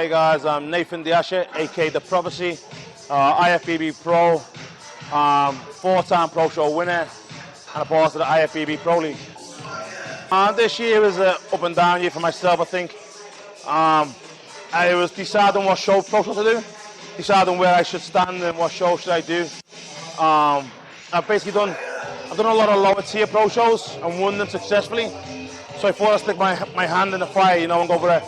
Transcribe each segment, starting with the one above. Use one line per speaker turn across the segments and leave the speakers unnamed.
Hey guys, I'm Nathan Deasha, aka the Prophesy, IFBB Pro, four-time Pro Show winner, and a part of the IFBB Pro League. This year was an up and down year for myself, I think. I was deciding what pro show to do, deciding where I should stand and what show should I do. I've done a lot of lower tier pro shows and won them successfully. So I thought I'd stick my hand in the fire, you know, and go for a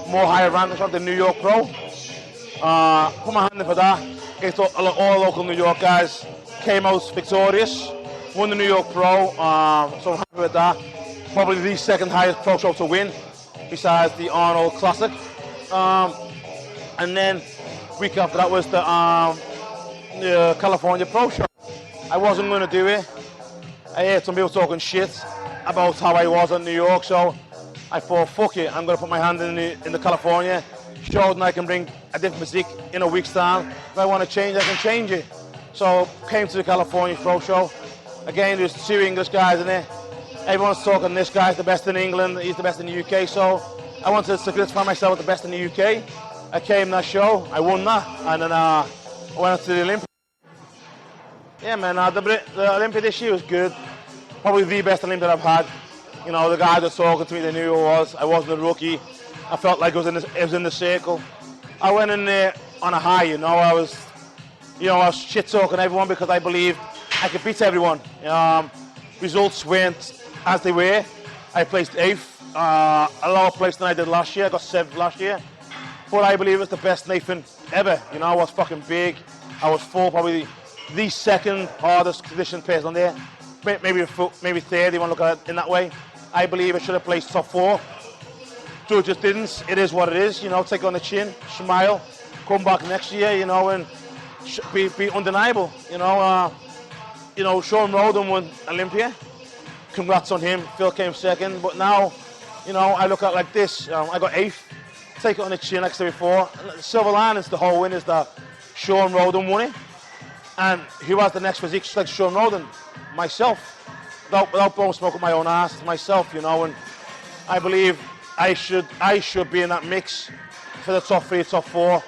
more higher ranking shot, the New York Pro. Put my hand in for that. Against all local New York guys. Came out victorious. Won the New York Pro. So I'm happy with that. Probably the second highest pro show to win, besides the Arnold Classic. And then week after that was the California Pro Show. I wasn't going to do it. I heard some people talking shit about how I was in New York, so I thought, fuck it, I'm going to put my hand in the California, show that I can bring a different physique in a week's time. If I want to change, I can change it. So came to the California Pro Show. Again, there's two English guys in there. Everyone's talking, this guy's the best in England, he's the best in the UK, so I wanted to solidify myself with the best in the UK. I came to that show, I won that, and then I went to the Olympia. Yeah man, the Olympia this year was good. Probably the best Olympia I've had. You know, the guys that were talking to me, they knew who I was. I wasn't a rookie. I felt like it was in the circle. I went in there on a high, you know. I was shit talking everyone because I believed I could beat everyone. Results weren't as they were. I placed 8th, a lower place than I did last year. I got 7th last year. But I believe it's the best Nathan ever. You know, I was fucking big. I was full, probably the second hardest conditioned person on there. Maybe third, you want to look at it in that way. I believe I should have placed top 4. Judges didn't. It is what it is, you know, take it on the chin, smile, come back next year, you know, and be undeniable. You know, Sean Roden won Olympia. Congrats on him. Phil came 2nd. But now, you know, I look at it like this. I got 8th. Take it on the chin, like I said before. The silver lining is the whole win is that Sean Roden won it. And who has the next physique just like Sean Roden? Myself. Without blowing smoke with my own ass, it's myself, you know, and I believe I should be in that mix for the top 3, top 4,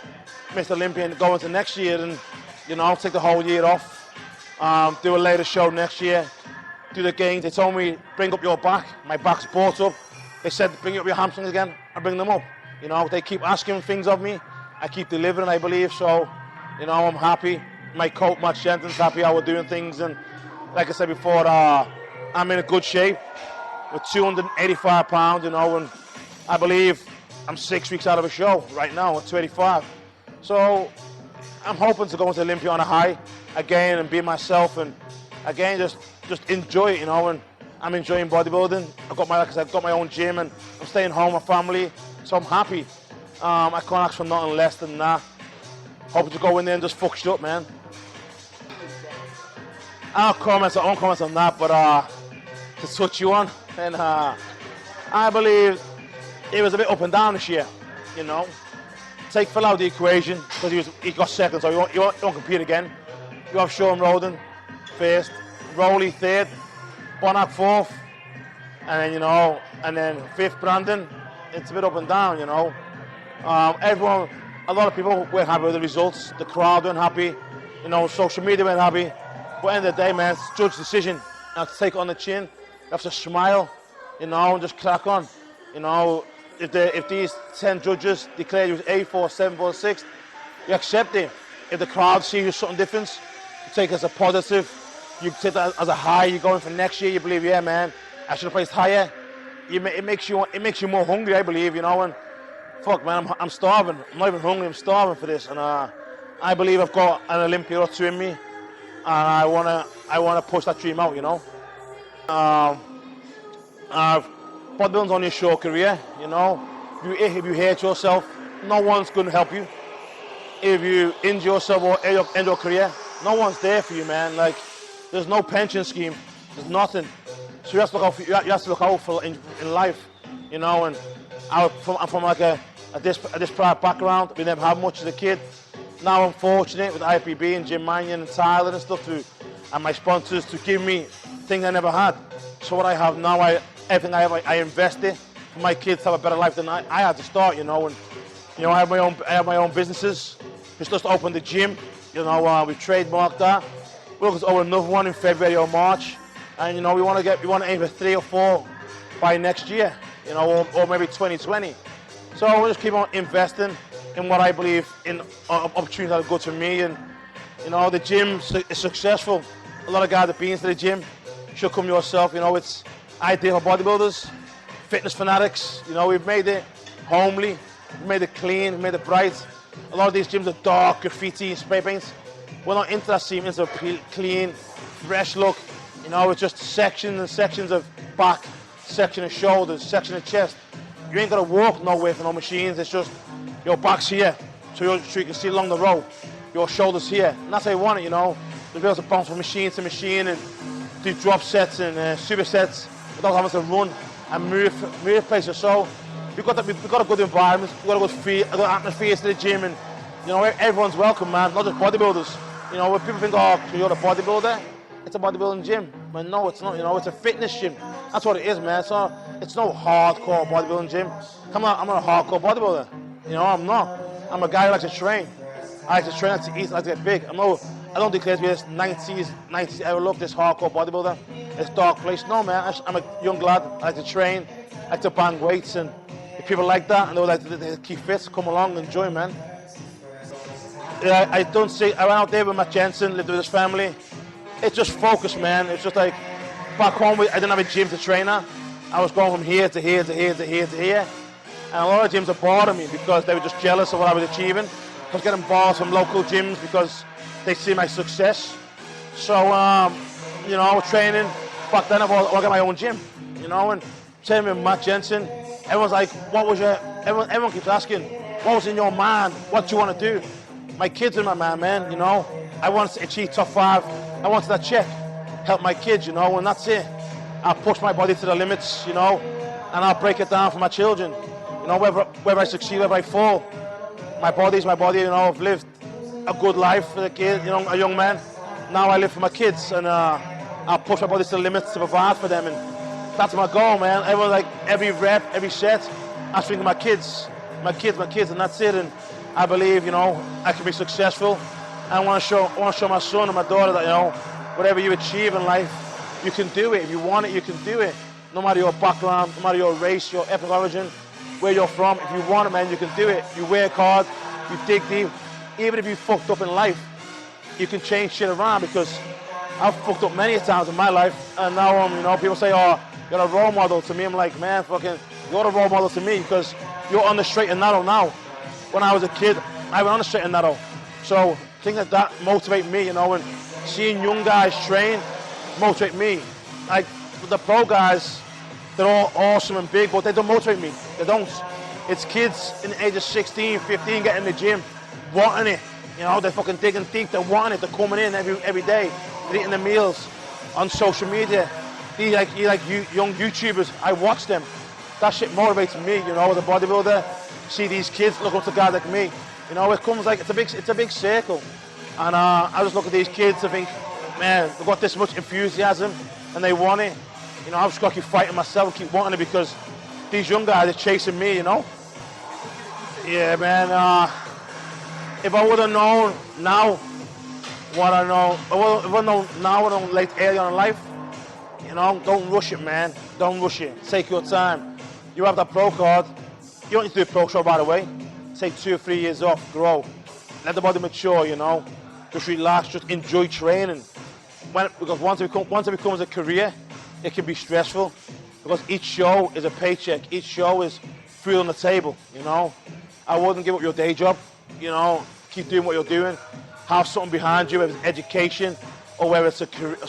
Mr. Olympia, and go into next year and, you know, take the whole year off, do a later show next year, do the gains. They told me, bring up your back. My back's brought up. They said, bring up your hamstrings again, I bring them up. You know, they keep asking things of me. I keep delivering, I believe, so, you know, I'm happy. My coach, Matt Shenton's happy how we're doing things, and like I said before, I'm in a good shape with 285 pounds, you know, and I believe I'm 6 weeks out of a show right now at 285. So I'm hoping to go into Olympia on a high again and be myself, and again just enjoy it, you know. And I'm enjoying bodybuilding. Like I said, I've got my own gym, and I'm staying home, my family, so I'm happy. I can't ask for nothing less than that. Hoping to go in there and just fuck shit up, man. I won't comment on that, but to touch you on, and I believe it was a bit up and down this year, you know. Take Phil out of the equation because he got 2nd, so you won't compete again. You have Sean Roden 1st, Rowley 3rd, Bonac 4th, and then, you know, and then 5th Brandon. It's a bit up and down, you know. Everyone, a lot of people weren't happy with the results. The crowd weren't happy, you know. Social media weren't happy. But at the end of the day, man, it's judge decision. You have to take it on the chin. You have to smile, you know, and just crack on. You know, if these 10 judges declare you 8th or 7th or 6th, you accept it. If the crowd sees you something different, you take it as a positive. You take that as a high. You're going for next year. You believe, yeah, man, I should have placed higher. It makes you more hungry, I believe, you know. And fuck, man, I'm starving. I'm not even hungry. I'm starving for this. And I believe I've got an Olympia or 2 in me. And I wanna push that dream out, you know. Bodybuilding's only a short career, you know. If you hurt yourself, no one's gonna help you. If you injure yourself or end your career, no one's there for you, man. Like, there's no pension scheme, there's nothing. So you have to look out for in life, you know. And I'm from like a disparate background. We never had much as a kid. Now I'm fortunate with IFBB and Jim Mannion and Tyler and stuff and my sponsors to give me things I never had. So what I have now, everything I have, I invest in for my kids to have a better life than I had to start, you know. And You know, I have my own businesses. Just opened the gym. You know, we trademarked that. We're looking to open another one in February or March, and you know, we want to aim for 3 or 4 by next year. You know, or maybe 2020. So we'll just keep on investing in what I believe in opportunities that are good for me. And you know, the gym is successful. A lot of guys have been to the gym. You should come yourself. You know, it's ideal for bodybuilders, fitness fanatics. You know, we've made it homely, we've made it clean, we've made it bright. A lot of these gyms are dark, graffiti, spray paints. We're not into that scene. It's a clean, fresh look. You know, it's just sections and sections of back, section of shoulders, section of chest. You ain't got to walk nowhere for no machines. It's just your back's here, so you can see along the row. Your shoulders here, and that's how you want it. You know, to be able to bounce from machine to machine and do drop sets and supersets without having to run and move places. So we've got a good environment, we've got a good atmosphere to the gym, and you know, everyone's welcome, man. Not just bodybuilders. You know, when people think, oh, you're a bodybuilder, it's a bodybuilding gym. But no, it's not. You know, it's a fitness gym. That's what it is, man. So it's no hardcore bodybuilding gym. I'm not a hardcore bodybuilder. You know, I'm not. I'm a guy who likes to train. I like to train, I like to eat, I like to get big. I don't declare to be this 90s era look, this hardcore bodybuilder, this dark place. No, man, I'm a young lad. I like to train, I like to bang weights, and if people like that and they would like to keep fit, come along and enjoy, man. Yeah, I went out there with Matt Jensen, lived with his family. It's just focus, man. It's just like, back home, I didn't have a gym to train at. I was going from here to here to here to here to here. And a lot of gyms are bored of me because they were just jealous of what I was achieving. I was getting balls from local gyms because they see my success. So, you know, I was training. Back then, I wanted to get my own gym, you know, and training with Matt Jensen. Everyone's like, everyone keeps asking, what was in your mind? What do you want to do? My kids in my mind, man, you know. I wanted to achieve top 5. I wanted that check, help my kids, you know, and that's it. I'll push my body to the limits, you know, and I'll break it down for my children. You know, whether I succeed, whether I fall, my body's my body, you know. I've lived a good life for the kid, you know, a young man. Now I live for my kids, and I'll push my body to the limits to provide for them, and that's my goal, man. Everyone, like, every rep, every set, I'm thinking my kids, and that's it. And I believe, you know, I can be successful. I want to show my son and my daughter that, you know, whatever you achieve in life, you can do it. If you want it, you can do it. No matter your background, no matter your race, your ethnic origin, where you're from, if you want it, man, you can do it. You work hard, you dig deep. Even if you fucked up in life, you can change shit around, because I've fucked up many times in my life, and now, you know, people say, oh, you're a role model to me. I'm like, man, fucking, you're a role model to me, because you're on the straight and narrow now. When I was a kid, I went on the straight and narrow. So things like that motivate me, you know, and seeing young guys train motivate me. Like, the pro guys, they're all awesome and big, but they don't motivate me. They don't. It's kids in the age of 16, 15 getting in the gym, wanting it. You know, they're fucking digging deep, they're wanting it, they're coming in every day, they're eating their meals on social media. These like young YouTubers, I watch them. That shit motivates me, you know, as a bodybuilder. See these kids look up to guys like me. You know, it comes like, it's a big circle. And I just look at these kids and think, man, they've got this much enthusiasm and they want it. You know, I've just got to keep fighting myself and keep wanting it, because these young guys are chasing me, you know? Yeah, man, if I would have known now what I know, if I would have known now what I know late early on in life, you know, don't rush it, man. Don't rush it. Take your time. You have that pro card. You don't need to do a pro show, by the way. Take 2 or 3 years off, grow. Let the body mature, you know. Just relax, just enjoy training. Because once it becomes a career, it can be stressful. Because each show is a paycheck. Each show is food on the table, you know. I wouldn't give up your day job, you know. Keep doing what you're doing. Have something behind you, whether it's education or whether it's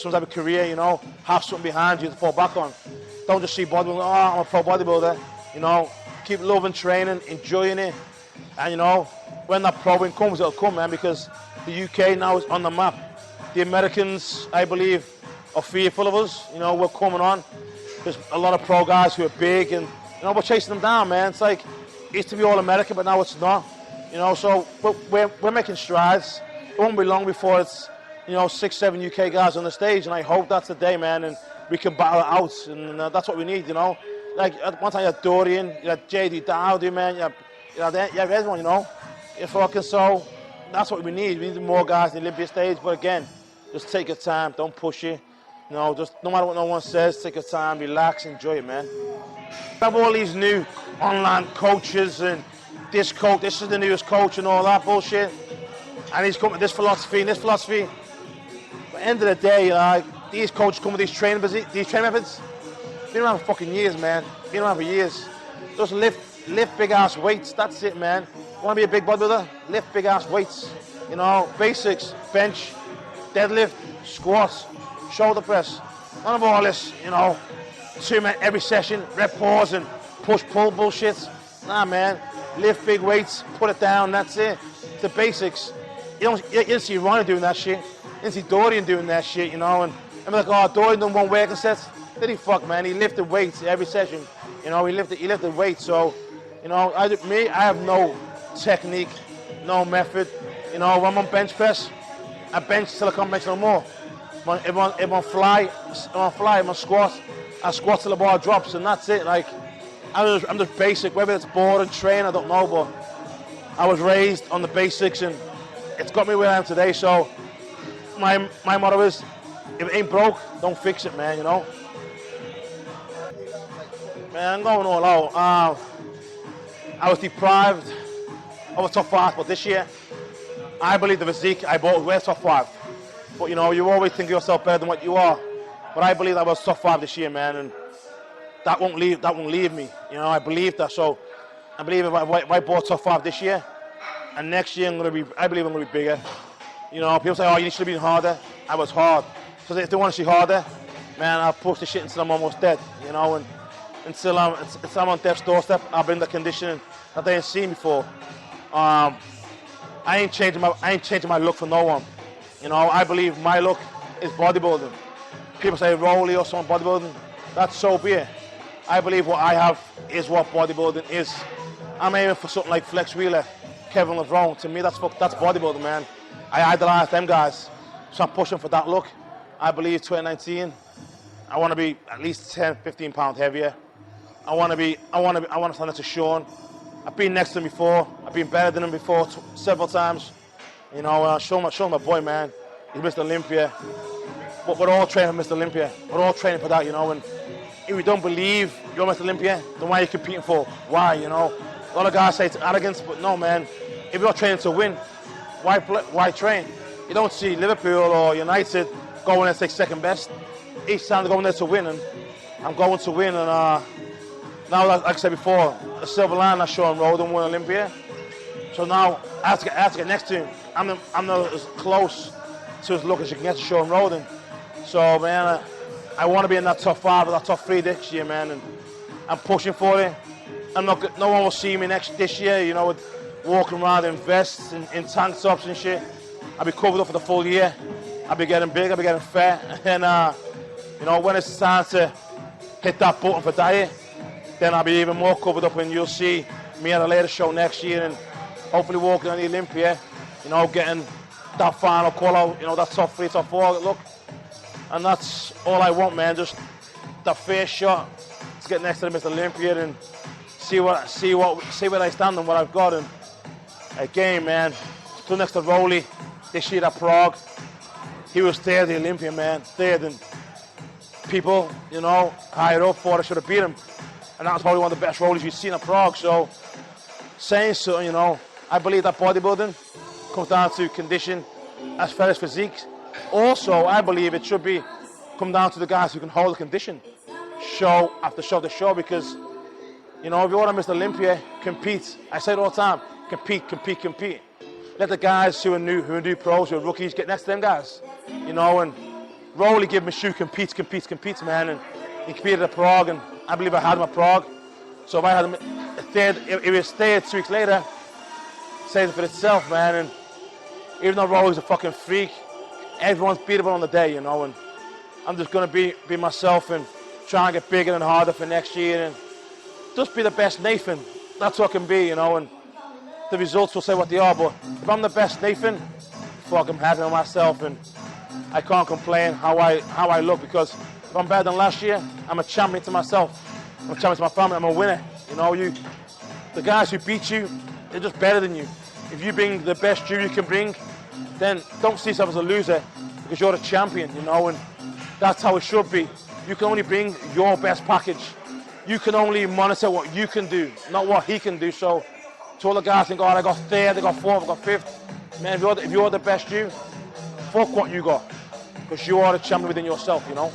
some type of career, you know. Have something behind you to fall back on. Don't just see bodybuilding, oh, I'm a pro bodybuilder, you know. Keep loving training, enjoying it. And, you know, when that pro win comes, it'll come, man, because the UK now is on the map. The Americans, I believe, are fearful of us. You know, we're coming on. There's a lot of pro guys who are big, and, you know, we're chasing them down, man. It's like, it used to be all American, but now it's not. You know, so we're making strides. It won't be long before it's, you know, 6, 7 UK guys on the stage, and I hope that's the day, man, and we can battle it out, and that's what we need, you know. Like, at one time you had Dorian, you had JD Dowdy, man, you had You know, you have everyone, you know. If fucking so, that's what we need. We need more guys in the Olympia stage. But again, just take your time. Don't push it. You know, just no matter what no one says, take your time, relax, enjoy it, man. I have all these new online coaches and this coach, this is the newest coach and all that bullshit. And he's coming with this philosophy and this philosophy. But at the end of the day, like, these coaches come with these training methods. Been around for fucking years, man. Been around for years. Just lift big ass weights. That's it, man. Want to be a big bodybuilder? Lift big ass weights. You know, basics, bench, deadlift, squats, shoulder press. None of all this, you know, 2 minutes every session, rep pause and push pull bullshit. Nah, man. Lift big weights, put it down. That's it. It's the basics. You didn't see Ronnie doing that shit. You didn't see Dorian doing that shit, you know. And I'm like, oh, Dorian done one working set. Did he fuck, man? He lifted weights every session. You know, he lifted weights. So, you know, I have no technique, no method. You know, when I'm on bench press, I bench till I can't bench no more. If I'm on fly, I'm on squat. I squat till the bar drops, and that's it. Like, I'm just basic. Whether it's board and train, I don't know, but I was raised on the basics, and it's got me where I am today. So, my motto is, if it ain't broke, don't fix it, man. You know. Man, I'm going all out. I was deprived of a top 5, but this year, I believe the physique I bought was top 5. But you know, you always think of yourself better than what you are. But I believe I was top 5 this year, man, and that won't leave me. You know, I believe that. So I believe if I bought top 5 this year, and next year I believe I'm gonna be bigger. You know, people say, oh, you should have been harder. I was hard. Because if they want to see harder, man, I'll push the shit until I'm almost dead. You know, and until I'm on death's doorstep, I'll bring the conditioning that they ain't seen before. I ain't changing my look for no one. You know, I believe my look is bodybuilding. People say Rolly or some bodybuilding. That's so be it. I believe what I have is what bodybuilding is. I'm aiming for something like Flex Wheeler, Kevin LeBron. To me, that's bodybuilding, man. I idolize them guys, so I'm pushing for that look. I believe 2019, I want to be at least 10, 15 pounds heavier. I want to stand up to Sean. I've been next to him before. I've been better than him before several times. You know, Sean my boy, man. He's Mr. Olympia. But we're all training for Mr. Olympia. We're all training for that, you know. And if you don't believe you're Mr. Olympia, then why are you competing for? Why, you know? A lot of guys say it's arrogance, but no, man. If you're training to win, why train? You don't see Liverpool or United going and take second best. Each time they're going there to win, and I'm going to win. And now, like I said before, the silver line, I Sean Roden won Olympia. So now I have to get next to him. I'm not as close to his look as you can get to Sean Roden. So, man, I want to be in that top 5 or that top 3 this year, man, and I'm pushing for it. No one will see me this year, you know, with walking around in vests and in tank tops and shit. I'll be covered up for the full year. I'll be getting big, I'll be getting fat, and you know, when it's time to hit that button for diet, then I'll be even more covered up, and you'll see me at a later show next year, and hopefully walking on the Olympia, you know, getting that final call out, you know, that top 3, top 4 look. And that's all I want, man, just that first shot to get next to Mr. Olympia and see where I stand and what I've got. And again, man, stood next to Rolly this year at Prague. He was third, the Olympia, man, third, and people, you know, higher up thought I should have beat him. And that was probably one of the best Rollies you've seen at Prague. So, saying so, you know, I believe that bodybuilding comes down to condition as well as physique. Also, I believe it should come down to the guys who can hold the condition, show after show to show, because, you know, if you want to Mr. Olympia, compete. I say it all the time, compete. Let the guys who are new pros, who are rookies, get next to them guys. You know, and Rolly gave me a shoe, competes, man, and he competed at Prague, and I believe I had him at Prague. So if I had him third, if he was third 2 weeks later, it says it for itself, man. And even though Rolly's a fucking freak, everyone's beatable on the day, you know, and I'm just going to be myself and try and get bigger and harder for next year and just be the best Nathan. That's what I can be, you know, and the results will say what they are, but if I'm the best Nathan, fuck, I'm happy with myself, and I can't complain how I look, because if I'm better than last year, I'm a champion to myself. I'm a champion to my family. I'm a winner. You know, The guys who beat you, they're just better than you. If you bring the best you can bring, then don't see yourself as a loser because you're a champion, you know, and that's how it should be. You can only bring your best package. You can only monitor what you can do, not what he can do. So to all the guys think, oh, I got third, I got fourth, I got fifth. Man, if you're the best you, fuck what you got. Because you are the champion within yourself, you know.